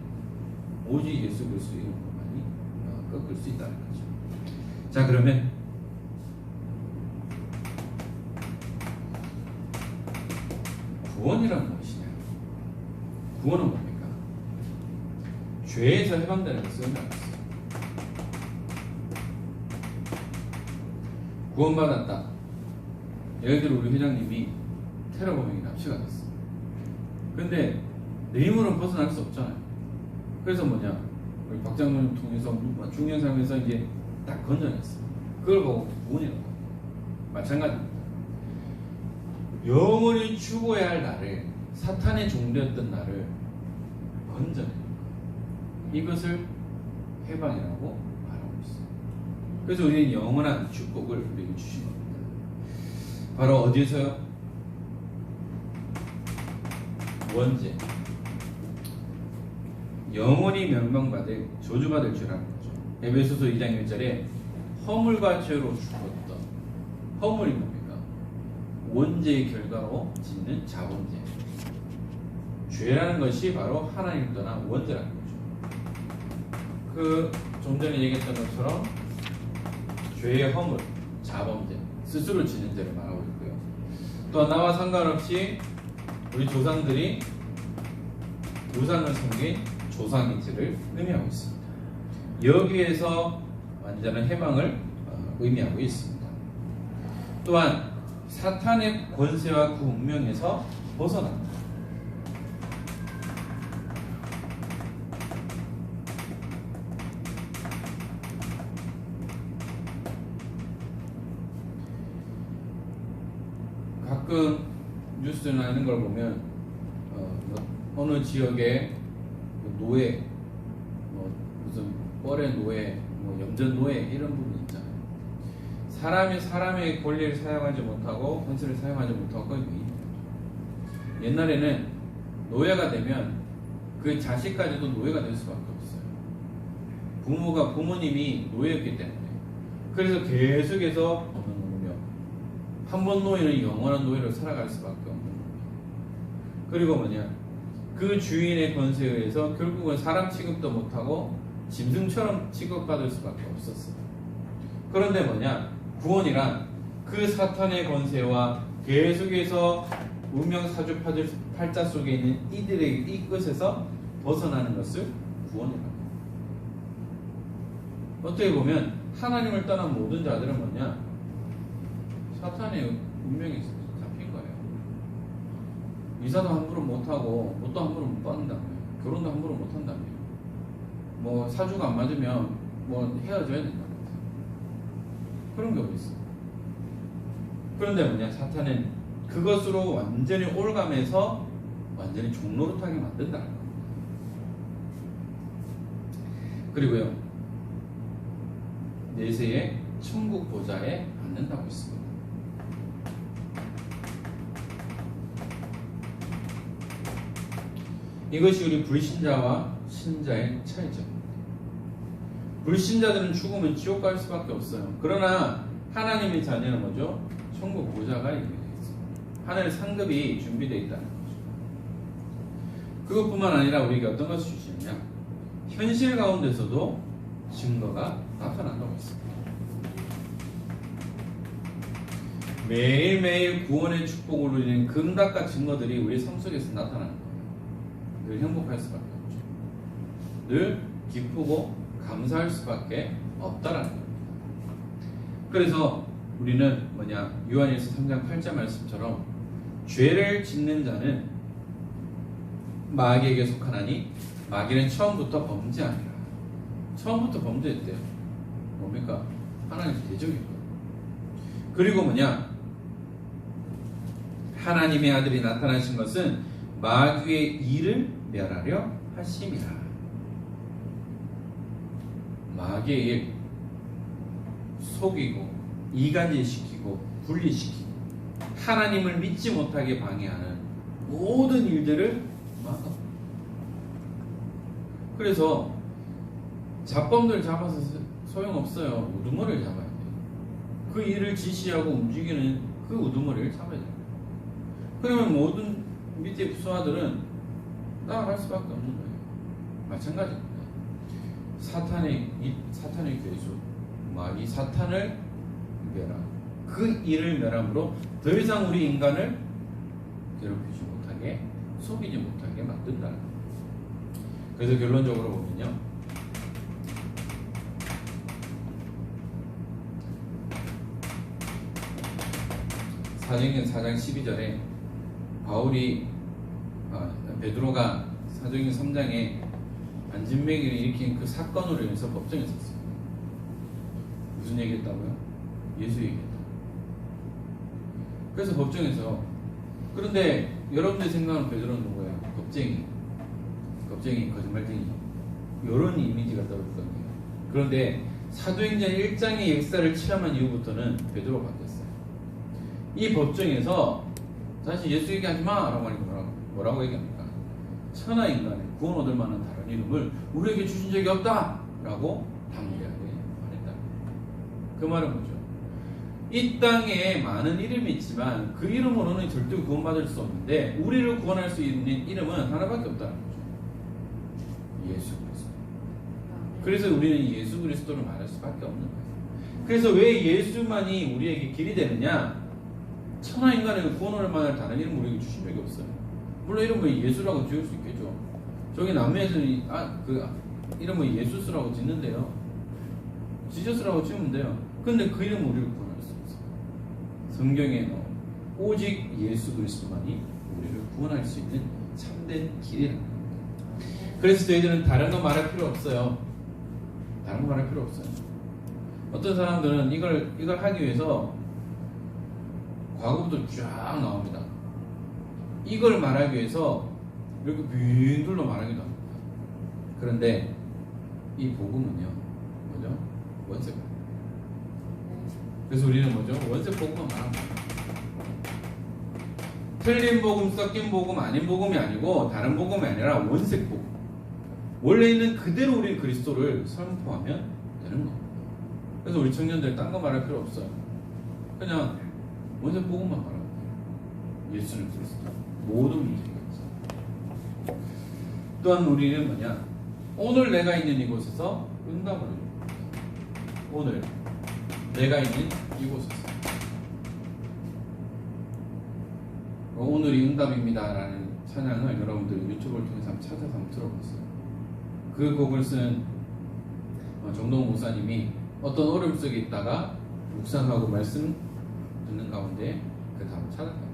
오직 예수 그리스도 이름으로만이 꺾을 수 있다는 거죠. 자, 그러면 구원이란 무엇이냐? 구원은 뭡니까? 죄에서 해방되는 것을 의미하겠어요. 구원받았다. 예를 들어 우리 회장님이 테러범에게 납치가 됐어. 근데 내 힘으로는 벗어날 수 없잖아요. 그래서 뭐냐, 우리 박 장로님 통해서 중요한 상황에서 이제 딱 건져냈어. 그걸 보고 구원이라고. 마찬가지입니다. 영원히 죽어야 할 나를, 사탄의 종되었던 나를 건져내는 것, 이것을 해방이라고 말하고 있어요. 그래서 우리는 영원한 축복을 우리에게 주신 겁니다. 바로 어디에서요? 원죄, 영원히 멸망받을, 저주받을 죄라는 거죠. 에베소서 2장 1절에 허물과 죄로 죽었던, 허물이 뭡니까? 원죄의 결과로 짓는 자범죄. 죄라는 것이 바로 하나님을 떠난 원죄라는 거죠. 좀 전에 얘기했던 것처럼 죄의 허물, 자범죄, 스스로 짓는 죄를 말하고 있고요. 또 나와 상관없이 우리 조상들이 우상을 섬긴 조상의 죄를 의미하고 있습니다. 여기에서 완전한 해방을 의미하고 있습니다. 또한 사탄의 권세와 그 운명에서 벗어납니다. 가끔 뉴스나 이런 걸 보면 어느 지역에 노예, 무슨 뻘의 노예, 염전 노예 이런 부분이 있잖아요. 사람이 사람의 권리를 사용하지 못하고 권세를 사용하지 못하고 옛날에는 노예가 되면 그 자식까지도 노예가 될 수밖에 없어요. 부모님이 노예였기 때문에. 그래서 계속해서 없는 운명. 한 번 노예는 영원한 노예로 살아갈 수밖에 없는 운명. 그리고 뭐냐, 그 주인의 권세에 의해서 결국은 사람 취급도 못하고 짐승처럼 취급받을 수밖에 없었어요. 그런데 뭐냐, 구원이란 그 사탄의 권세와 계속해서 운명 사주팔자 속에 있는 이들의 이 끝에서 벗어나는 것을 구원이라고 합니다. 어떻게 보면 하나님을 떠난 모든 자들은 뭐냐, 사탄의 운명에 잡힌 거예요. 이사도 함부로 못하고 뭣도 함부로 못 받는다며, 결혼도 함부로 못한다며, 뭐 사주가 안 맞으면 뭐 헤어져야 된다며. 그런 게 어디 있어. 그런데 뭐냐, 사탄은 그것으로 완전히 올감해서 완전히 종노릇하게 만든다는 겁니다. 그리고요, 내세에 천국 보좌에 앉는다고 했습니다. 이것이 우리 불신자와 신자의 차이점입니다. 불신자들은 죽으면 지옥 갈 수밖에 없어요. 그러나 하나님의 자녀는 뭐죠? 천국 보좌가 있게 되어 있습니다. 하늘 상급이 준비되어 있다는 거죠. 그것뿐만 아니라 우리에게 어떤 것을 주시느냐? 현실 가운데서도 증거가 나타난다고 했습니다. 매일매일 구원의 축복을 누리는 금닥과 증거들이 우리 삶 속에서 나타나는 거예요. 늘 행복할 수밖에 없죠. 늘 기쁘고 감사할 수밖에 없다라는 겁니다. 그래서 우리는 뭐냐, 요한일서 3장 8절 말씀처럼 죄를 짓는 자는 마귀에게 속하나니 마귀는 처음부터 범죄하니라. 처음부터 범죄했대요. 뭡니까? 하나님 대적이고요. 그리고 뭐냐, 하나님의 아들이 나타나신 것은 마귀의 일을 멸하려 하심이라. 마귀의 일, 속이고 이간질시키고 분리시키고 하나님을 믿지 못하게 방해하는 모든 일들을 막아. 그래서 잡범들 잡아서 소용없어요. 우두머리를 잡아야 돼요. 그 일을 지시하고 움직이는 그 우두머리를 잡아야 돼요. 그러면 모든 밑에 부하들은 나아갈 수밖에 없는 거예요. 마찬가지입니다. 사탄의 괴수, 마귀 사탄을 멸함, 그 일을 멸함으로 더 이상 우리 인간을 괴롭히지 못하게, 속이지 못하게 만든다는 거예요. 그래서 결론적으로 보면요, 사도행전 4장 12절에 베드로가 사도행전 3장에 안진뱅이를 일으킨 그 사건으로 인해서 법정에 섰어요. 무슨 얘기했다고요? 예수 얘기했다. 그래서 법정에서, 그런데 여러분들이 생각하는 베드로는 누구야? 겁쟁이, 거짓말쟁이, 이런 이미지가 떠올 거예요. 그런데 사도행전 1장의 역사를 체험한 이후부터는 베드로가 바뀌었어요. 이 법정에서 다시 예수 얘기하지 마! 라고 하니까 뭐라고 얘기합니까? 천하 인간의 구원 얻을 만한 다른 이름을 우리에게 주신 적이 없다! 라고 담대하게 말했다. 그 말은 뭐죠? 이 땅에 많은 이름이 있지만 그 이름으로는 절대 구원받을 수 없는데 우리를 구원할 수 있는 이름은 하나밖에 없다는 거죠. 예수 그리스도. 그래서 우리는 예수 그리스도를 말할 수밖에 없는 거예요. 그래서 왜 예수만이 우리에게 길이 되느냐? 천하 인간에게 구원을 만할 다른 이름 우리에게 주신 적이 없어요. 물론 이름을 예수라고 지을 수 있겠죠. 저기 남미에서는 그 이름을 예수스라고 짓는데요. 지저스라고 지으면 돼요. 근데 그 이름은 우리를 구원할 수 없어요. 성경에 나온 오직 예수 그리스도만이 우리를 구원할 수 있는 참된 길이라는 겁니다. 그래서 저희들은 다른 거 말할 필요 없어요. 다른 거 말할 필요 없어요. 어떤 사람들은 이걸 하기 위해서 과거부터 쫙 나옵니다. 이걸 말하기 위해서 이렇게 빙 둘러 말하기도 합니다. 그런데 이 복음은요, 뭐죠? 원색. 그래서 우리는 뭐죠? 원색 복음만 말합니다. 틀린 복음, 섞인 복음, 아닌 복음이 아니고 다른 복음이 아니라 원색 복음. 원래 있는 그대로 우리 그리스도를 선포하면 되는 겁니다. 그래서 우리 청년들 딴 거 말할 필요 없어요. 그냥 원색 복음만 말하면 돼요. 예수는 그리스도. 모든 문제가 있어요. 또한 우리는 뭐냐? 오늘 내가 있는 이곳에서 응답을 해줍니다. 오늘 내가 있는 이곳에서. 오늘이 응답입니다 라는 찬양을 여러분들 유튜브를 통해서 한번 찾아서 한번 들어봤어요. 그 곡을 쓴 정동훈 목사님이 어떤 어려움 속에 있다가 묵상하고 말씀 듣는 가운데 그 다음 찾아가요.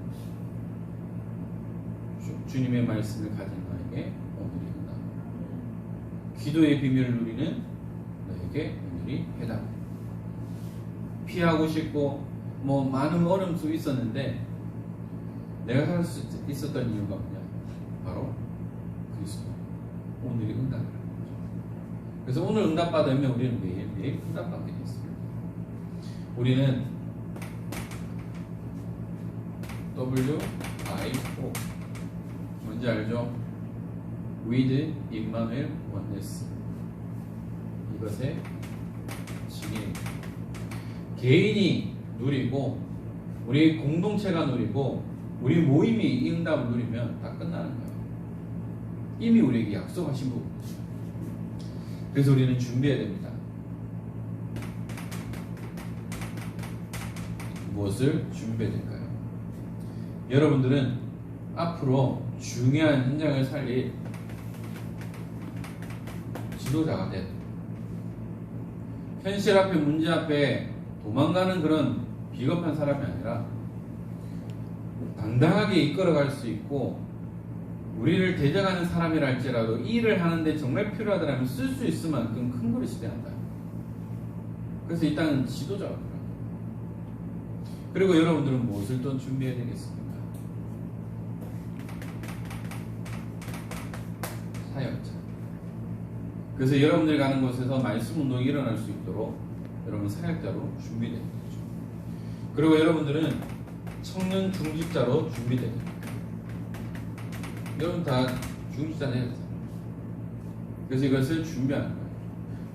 주님의 말씀을 가진 너에게 오늘이 해답. 기도의 비밀을 누리는 너에게 오늘이 해답. 피하고 싶고 뭐 많은 어려움 속에 있었는데 내가 살 수 있었던 이유가 뭐냐? 바로 그리스도. 오늘이 응답이라는 거죠. 그래서 오늘 응답받으면 우리는 매일 응답받게 되어 있습니다. 우리는 WIO 뭔지 알죠? With Immanuel Oneness. 이것의 증인입니다. 개인이 누리고 우리 공동체가 누리고 우리 모임이 이 응답을 누리면 다 끝나는 거예요. 이미 우리에게 약속하신 부분이죠. 그래서 우리는 준비해야 됩니다. 무엇을 준비해야 될까요? 여러분들은 앞으로 중요한 현장을 살릴 지도자가 돼야 됩니다. 현실 앞에 문제 앞에 도망가는 그런 비겁한 사람이 아니라 당당하게 이끌어갈 수 있고 우리를 대적하는 사람이랄지라도 일을 하는데 정말 필요하다면 쓸 수 있을 만큼 큰 그릇이 돼야 한다. 그래서 이 땅은 지도자가 필요합니다. 그리고 여러분들은 무엇을 또 준비해야 되겠습니까? 사역자. 그래서 여러분들이 가는 곳에서 말씀 운동이 일어날 수 있도록 여러분 사역자로 준비되는 거죠. 그리고 여러분들은 청년 중직자로 준비됩니다. 여러분 다 중직자 해야 되잖아요. 그래서 이것을 준비하는 거예요.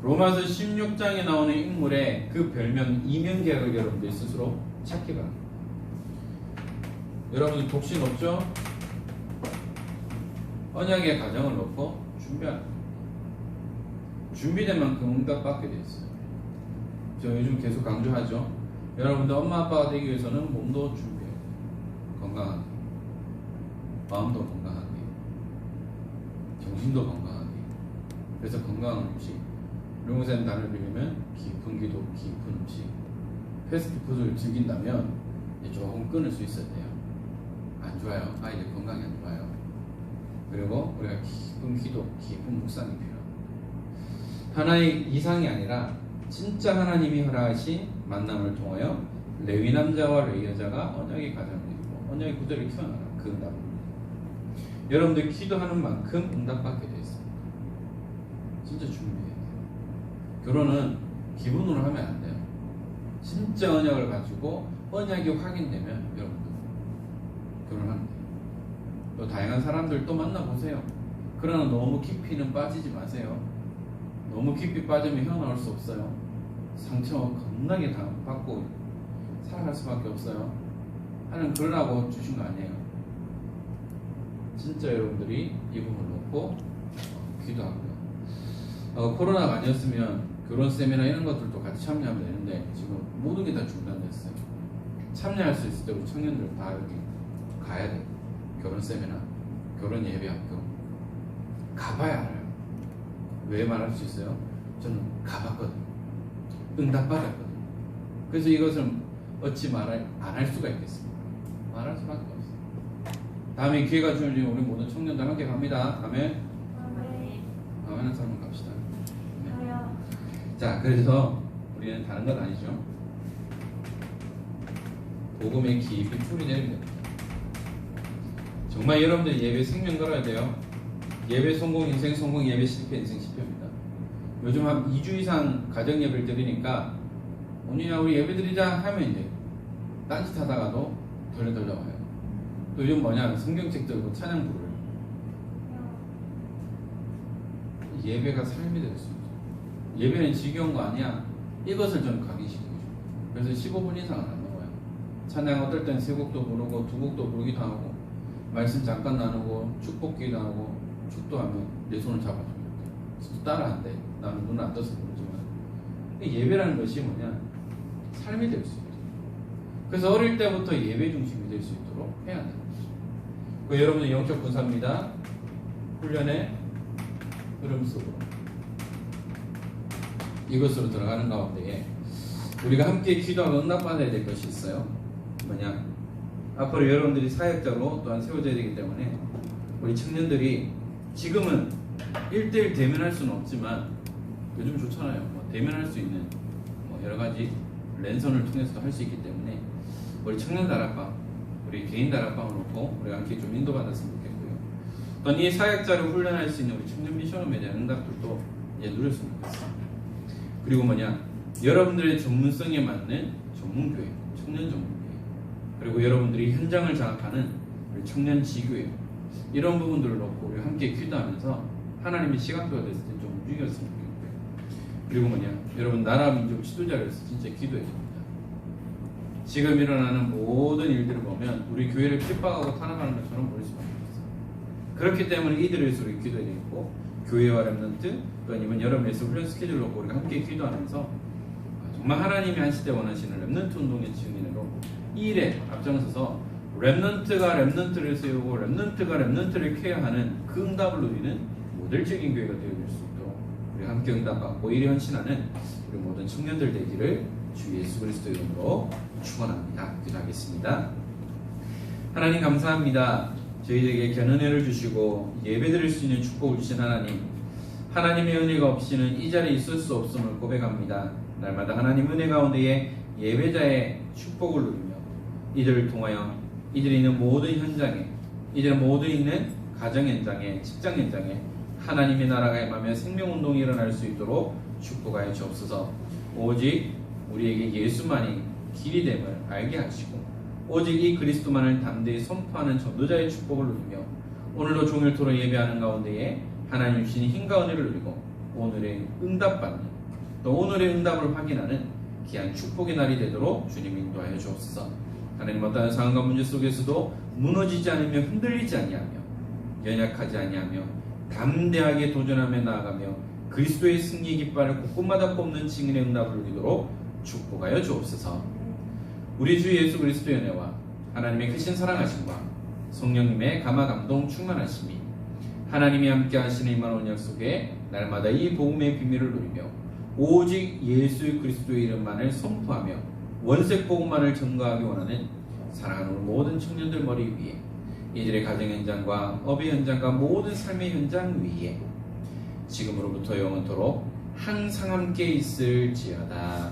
로마서 16장에 나오는 인물의 그 별명 이명계를 여러분들 스스로 찾기 바랍니다. 여러분들 독신 없죠? 언약의 가정을 놓고 준비하는 거예요. 준비된 만큼 응답받게 되어 있어요. 저 요즘 계속 강조하죠. 여러분들 엄마 아빠가 되기 위해서는 몸도 준비해야 돼요. 건강하게, 마음도 건강하게, 정신도 건강하게. 그래서 건강한 음식, 룡쌤 단을 빌리면 깊은 기도, 깊은 음식. 패스트푸드를 즐긴다면 조금 끊을 수 있어야 돼요. 안 좋아요. 아이들 건강이 안 좋아요. 그리고 우리가 깊은 기도, 깊은 묵상이 필요합니다. 하나의 이상이 아니라 진짜 하나님이 허락하신 만남을 통하여 레위 남자와 레위 여자가 언약의 가정을 이루고 언약의 구절을 키워나가는 그 응답입니다. 여러분들 기도하는 만큼 응답받게 되어 있습니다. 진짜 준비해야 돼요. 결혼은 기분으로 하면 안 돼요. 진짜 언약을 가지고 언약이 확인되면 여러분들 결혼하면 돼요. 또 다양한 사람들 또 만나보세요. 그러나 너무 깊이는 빠지지 마세요. 너무 깊이 빠지면 헤어나올 수 없어요. 상처 겁나게 받고 살아갈 수밖에 없어요. 하나님 그러라고 주신 거 아니에요. 진짜 여러분들이 이 부분을 놓고 기도하고요. 코로나가 아니었으면 결혼 세미나 이런 것들도 같이 참여하면 되는데 지금 모든 게 다 중단됐어요. 참여할 수 있을 때 우리 청년들 다 이렇게 가야 돼요. 결혼 세미나, 결혼 예배 학교 가봐야 알아요. 왜 말할 수 있어요? 저는 가봤거든요. 응답받았거든요. 그래서 이것을 어찌 안 할 수가 있겠습니까? 말할 수밖에 없어요. 다음에 기회가 주어지면 우리 모든 청년들 함께 갑니다. 아멘. 아멘. 사람 갑시다. 자, 그래서 우리는 다른 건 아니죠. 복음의 깊이 풀이 내리면 됩니다. 정말 여러분들 예배 생명 걸어야 돼요. 예배 성공 인생 성공, 예배 실패 인생 실패입니다. 요즘 한 2주 이상 가정 예배를 드리니까 언니야 우리 예배 드리자 하면 이제 딴짓하다가도 덜레덜레 와요. 또 요즘 뭐냐 성경책 들고 찬양 부르요. 예배가 삶이 될 수 있죠. 예배는 지겨운 거 아니야. 이것을 좀 각인시키고 싶어요. 그래서 15분 이상은 안 넘어요. 찬양 어떨 땐 세 곡도 부르고 두 곡도 부르기도 하고 말씀 잠깐 나누고 축복기도 하고 축도하면 내 손을 잡아줍니다. 따라 안 돼. 나는 눈을 안 떠서 모르지만 예배라는 것이 뭐냐 삶이 될 수 있도록. 그래서 어릴 때부터 예배 중심이 될 수 있도록 해야 되는 거죠. 여러분의 영적 군사입니다. 훈련의 흐름 속으로 이것으로 들어가는 가운데에 우리가 함께 기도하고 응답받아야 될 것이 있어요. 뭐냐 앞으로 여러분들이 사역자로 또한 세워져야 되기 때문에 우리 청년들이 지금은 1대1 대면할 수는 없지만 요즘 좋잖아요. 뭐 대면할 수 있는 뭐 여러 가지 랜선을 통해서도 할 수 있기 때문에 우리 청년 다락방, 우리 개인 다락방을 놓고 우리가 함께 좀 인도받았으면 좋겠고요. 또한 이 사역자를 훈련할 수 있는 우리 청년 미션홈에 대한 응답들도 이제 누렸으면 좋겠어요. 그리고 여러분들의 전문성에 맞는 전문교회, 청년 전문교회, 그리고 여러분들이 현장을 장악하는 우리 청년 지교회, 이런 부분들을 놓고 우리 함께 기도하면서 하나님의 시각표가 됐을 때 좀 움직였으면 좋겠고요. 그리고 여러분 나라 민족 지도자로서 진짜 기도해야 됩니다. 지금 일어나는 모든 일들을 보면 우리 교회를 핍박하고 탄압하는 것처럼 보일 수밖에 없어요. 그렇기 때문에 이들을 위해서 우리 기도해야 되겠고, 교회와 렘넌트, 또 아니면 여러분에서 훈련 스케줄을 놓고 우리가 함께 기도하면서 정말 하나님이 하실 때 원하시는 렘넌트 운동의 증인으로 이 일에 앞장서서 렘넌트가 렘넌트를 세우고 렘넌트가 렘넌트를 케어하는 그 응답을 누리는 모델적인 교회가 되어줄 수 있도록 우리 함께 응답받고 일에 헌신하는 우리 모든 청년들 되기를 주 예수 그리스도 이름으로 축원합니다. 기도하겠습니다. 하나님 감사합니다. 저희에게 귀한 은혜를 주시고 예배드릴 수 있는 축복을 주신 하나님, 하나님의 은혜가 없이는 이 자리에 있을 수 없음을 고백합니다. 날마다 하나님 은혜 가운데에 예배자의 축복을 누리며 이들을 통하여 이들이 있는 모든 현장에, 이들 모두 있는 가정 현장에, 직장 현장에 하나님의 나라가 임하며 생명운동이 일어날 수 있도록 축복하여 주옵소서. 오직 우리에게 예수만이 길이 됨을 알게 하시고 오직 이 그리스도만을 담대히 선포하는 전도자의 축복을 누리며 오늘도 종일토록 예배하는 가운데에 하나님 주신 힘과 은혜를 누리고 오늘의 응답받는, 또 오늘의 응답을 확인하는 귀한 축복의 날이 되도록 주님 인도하여 주옵소서. 하나님 어떠한 상황과 문제 속에서도 무너지지 않으며 흔들리지 아니하며 연약하지 아니하며 담대하게 도전하며 나아가며 그리스도의 승리의 깃발을 곳곳마다 꼽는 증인의 응답을 누리도록 축복하여 주옵소서. 우리 주 예수 그리스도의 은혜와 하나님의 크신 사랑하심과 성령님의 감화 감동 충만하심이 하나님이 함께 하시는 임마누엘 약속에 날마다 이 복음의 비밀을 누리며 오직 예수 그리스도의 이름만을 선포하며 원색 복음만을 전가하기 원하는 사랑하는 우리 모든 청년들 머리 위에, 이들의 가정 현장과 업의 현장과 모든 삶의 현장 위에 지금으로부터 영원토록 항상 함께 있을지어다.